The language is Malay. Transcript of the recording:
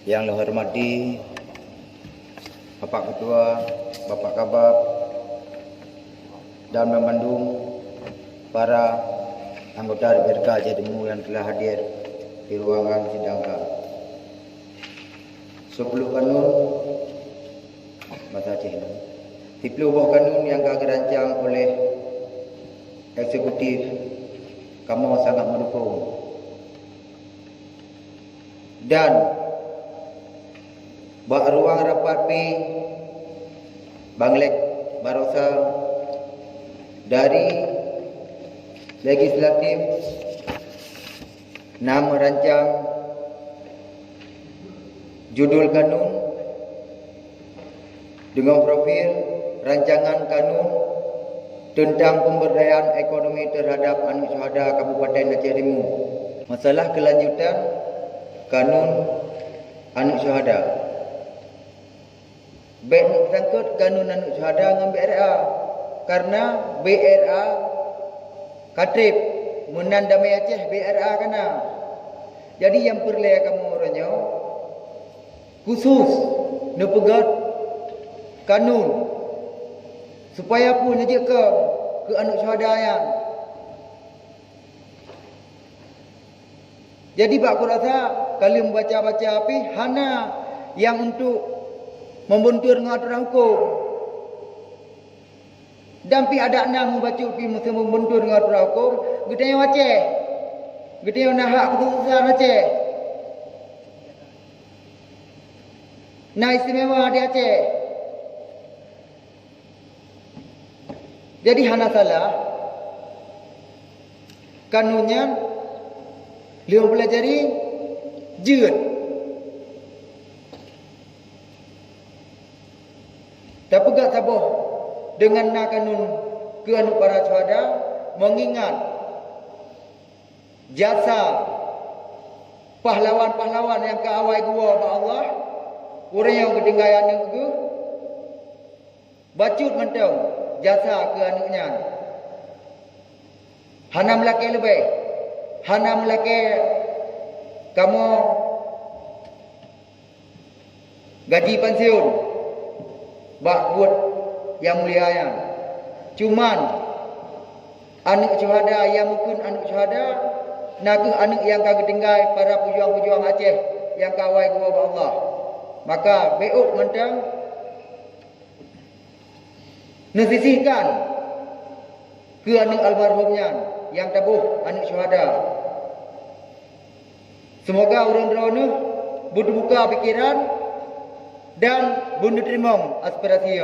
Yang hormati Bapak Ketua, Bapak Kabak, dan memandung para anggota DPRK Jadimu yang telah hadir di ruangan sidang K. 10 kanun bahasa Aceh. 10 buah kanun yang dirancang oleh eksekutif kamu sangat mendukung. Dan bak ruang rapat P Banglek Barosa dari legislatif nam merancang judul kanun dengan profil rancangan kanun tentang pemberdayaan ekonomi terhadap anak syuhada Kabupaten Aceh Timur. Masalah kelanjutan kanun anak syuhada. Baik nak sangkut kanun anak syuhada dengan BRA, karena BRA Katrib Munan Damai Aceh BRA kana. Jadi yang perlu kamu orangnya khusus nepegat kanun supaya pun aja ke anak syuhada yang. Jadi pak aku rasa kalau membaca-baca api hana yang untuk membuntur dengan aturan hukum. Dan pi ada nak membaca pi mesti membuntur dengan aturan hukum, gede yang Aceh. Gede yang nak hak keputusan Aceh. Nah istimewa di Aceh. Jadi hana salah kanunnya dia pelajari jeut. Tak pegat saboh dengan nak kanun ke anu para syuhada mengingat jasa pahlawan-pahlawan yang ke awal gua ba Allah orang yang ketinggalan itu bacut mentong jasa ke anaknya hana melaki lebih hana melaki kamu gaji pensiun bak buat yang mulia yang cuman anak syuhada yang mungkin anak syuhada nak anak yang kagak tinggal para pejuang-pejuang Aceh yang kawai gua ba Allah maka beuk mentang nasisihkan ke anak almarhumnya yang tabuh anak syuhada. Semoga orang-orang ini berbuka pikiran dan bunuh terima aspirasi.